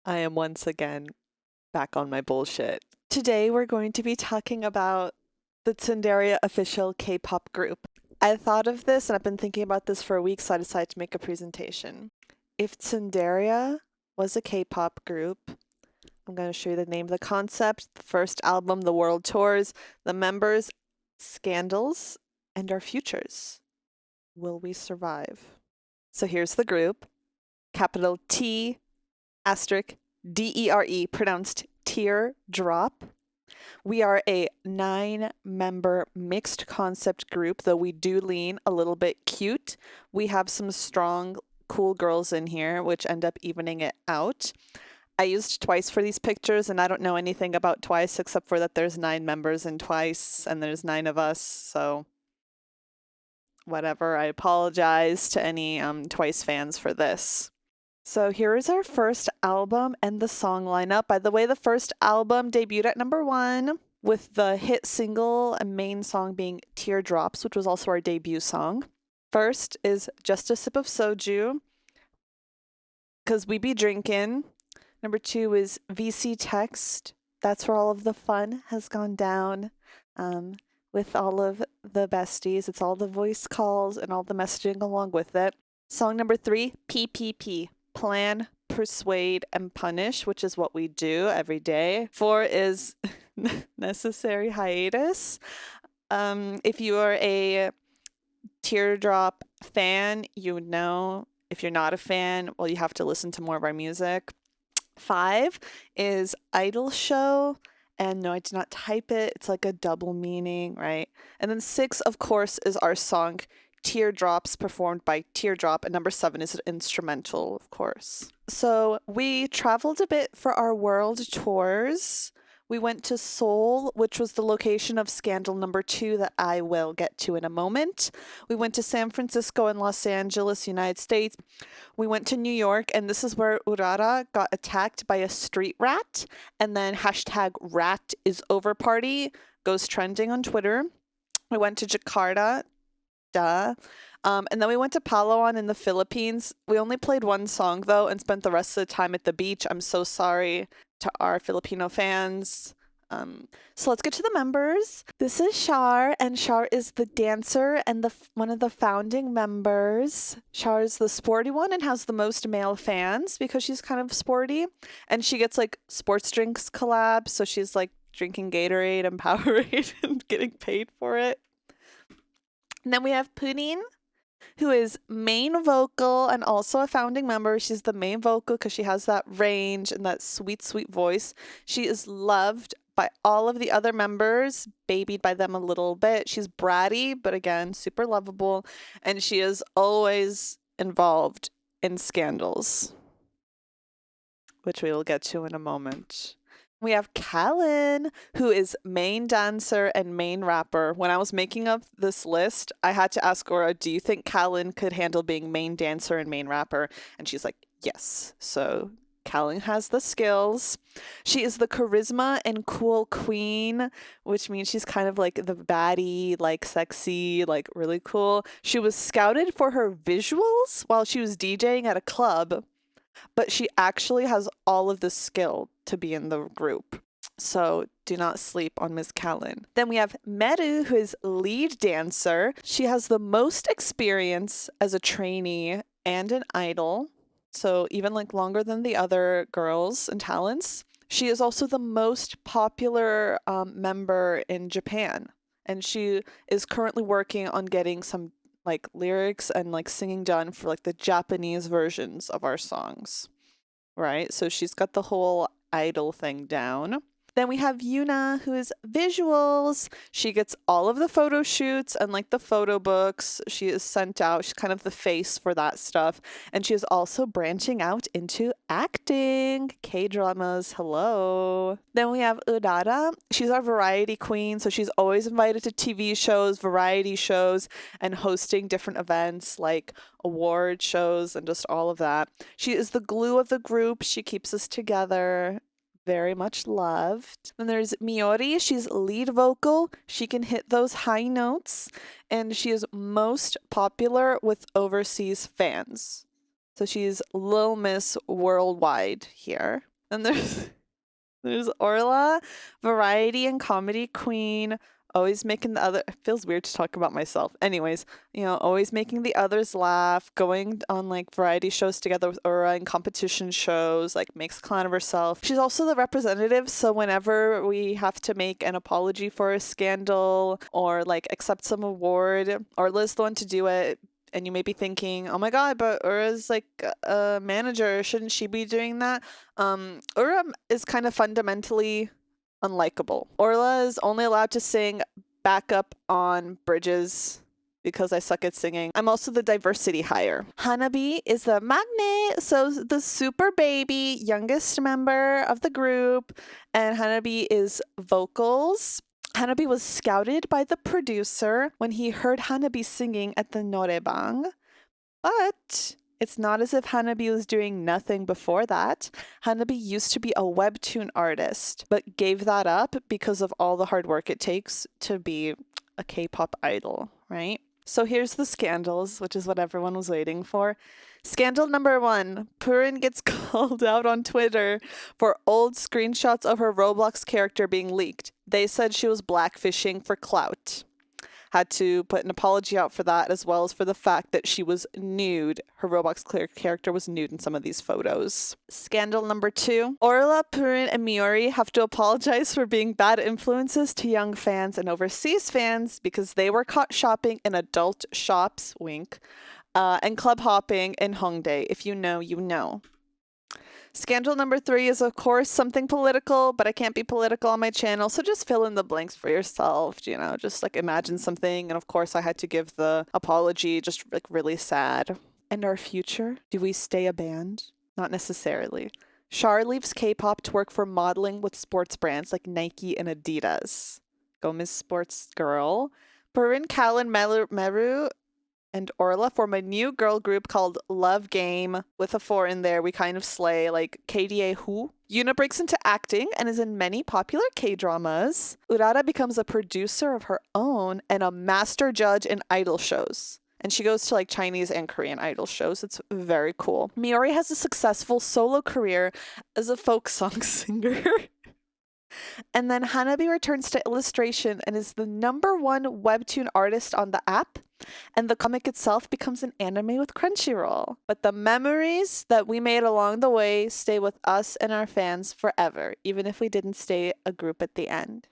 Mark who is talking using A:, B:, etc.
A: I am once again back on my bullshit. Today we're going to be talking about the Tsunderia official K-pop group. I thought of this and I've been thinking about this for a week, so I decided to make a presentation. If Tsunderia was a K-pop group, I'm going to show you the name of the concept, the first album, the world tours, the members, scandals, and our futures. Will we survive? So here's the group. Capital T asterisk DERE, pronounced teardrop. We are a 9-member mixed concept group, though we do lean a little bit cute. We have some strong, cool girls in here, which end up evening it out. I used Twice for these pictures, and I don't know anything about Twice except for that there's 9 members in Twice, and there's 9 of us, so whatever. I apologize to any Twice fans for this. So here is our first album and the song lineup. By the way, the first album debuted at number 1 with the hit single and main song being Teardrops, which was also our debut song. First is Just a Sip of Soju, because we be drinking. Number 2 is VC Text. That's where all of the fun has gone down with all of the besties. It's all the voice calls and all the messaging along with it. Song number 3, PPP. Plan, Persuade, and Punish, which is what we do every day. 4 is Necessary Hiatus. If you are a Teardrop fan, you would know. If you're not a fan, well, you have to listen to more of our music. 5 is Idol Show. And no, I did not type it. It's like a double meaning, right? And then 6, of course, is our song Teardrops, performed by Teardrop, and number 7 is an instrumental, of course. So we traveled a bit for our world tours. We went to Seoul, which was the location of Scandal number 2 that I will get to in a moment. We went to San Francisco and Los Angeles, United States. We went to New York, and this is where Urara got attacked by a street rat, and then hashtag #RatIsOverParty goes trending on Twitter. We went to Jakarta. And then we went to Palawan in the Philippines. We only played one song, though, and spent the rest of the time at the beach. I'm so sorry to our Filipino fans. So let's get to the members. This is Char, and Char is the dancer and one of the founding members. Char is the sporty one and has the most male fans because she's kind of sporty. And she gets like sports drinks collabs, so she's like drinking Gatorade and Powerade and getting paid for it. And then we have Punin, who is main vocal and also a founding member. She's the main vocal because she has that range and that sweet, sweet voice. She is loved by all of the other members, babied by them a little bit. She's bratty, but again, super lovable. And she is always involved in scandals, which we will get to in a moment. We have Callan, who is main dancer and main rapper. When I was making up this list, I had to ask Aura, do you think Callan could handle being main dancer and main rapper? And she's like, yes. So Callan has the skills. She is the charisma and cool queen, which means she's kind of like the baddie, like sexy, like really cool. She was scouted for her visuals while she was DJing at a club, but she actually has all of the skill to be in the group. So do not sleep on Miss Callan. Then we have Meru, who is lead dancer. She has the most experience as a trainee and an idol. So even like longer than the other girls and talents. She is also the most popular member in Japan. And she is currently working on getting some like lyrics and like singing done for like the Japanese versions of our songs, right? So she's got the whole idol thing down. Then we have Yuna, who is visuals. She gets all of the photo shoots and like the photo books. She is sent out. She's kind of the face for that stuff. And she is also branching out into acting. K-dramas, hello. Then we have Urara. She's our variety queen. So she's always invited to TV shows, variety shows, and hosting different events like award shows and just all of that. She is the glue of the group. She keeps us together. Very much loved. Then there's Miori. She's lead vocal. She can hit those high notes, and she is most popular with overseas fans. So she's Lil Miss worldwide here. And there's Orla, variety and comedy queen, always making the other. It feels weird to talk about myself. Anyways, always making the others laugh, going on like variety shows together with Orla and competition shows, like makes a clown of herself. She's also the representative, so whenever we have to make an apology for a scandal or like accept some award, Orla's the one to do it. And you may be thinking, oh my God, but Ura's like a manager. Shouldn't she be doing that? Ura is kind of fundamentally unlikable. Orla is only allowed to sing backup on bridges because I suck at singing. I'm also the diversity hire. Hanabi is the maknae, so the super baby, youngest member of the group, and Hanabi is vocals. Hanabi was scouted by the producer when he heard Hanabi singing at the norebang, but it's not as if Hanabi was doing nothing before that. Hanabi used to be a webtoon artist, but gave that up because of all the hard work it takes to be a K-pop idol, right? So here's the scandals, which is what everyone was waiting for. Scandal number 1, Purin gets called out on Twitter for old screenshots of her Roblox character being leaked. They said she was blackfishing for clout. Had to put an apology out for that, as well as for the fact that she was nude. Her Roblox character was nude in some of these photos. Scandal number 2. Orla, Purin, and Miori have to apologize for being bad influences to young fans and overseas fans because they were caught shopping in adult shops, wink, and club hopping in Hongdae. If you know, you know. Scandal number 3 is, of course, something political, but I can't be political on my channel, so just fill in the blanks for yourself, just like imagine something. And of course, I had to give the apology, just like really sad. And our future? Do we stay a band? Not necessarily. Char leaves K-pop to work for modeling with sports brands like Nike and Adidas. Go Miss Sports Girl. Purin, Callan, Meru, and Orla form a new girl group called Love Game with a 4 in there. We kind of slay, like KDA Who. Yuna breaks into acting and is in many popular K-dramas. Urara becomes a producer of her own and a master judge in idol shows. And she goes to like Chinese and Korean idol shows. It's very cool. Miori has a successful solo career as a folk song singer. And then Hanabi returns to illustration and is the #1 webtoon artist on the app. And the comic itself becomes an anime with Crunchyroll. But the memories that we made along the way stay with us and our fans forever, even if we didn't stay a group at the end.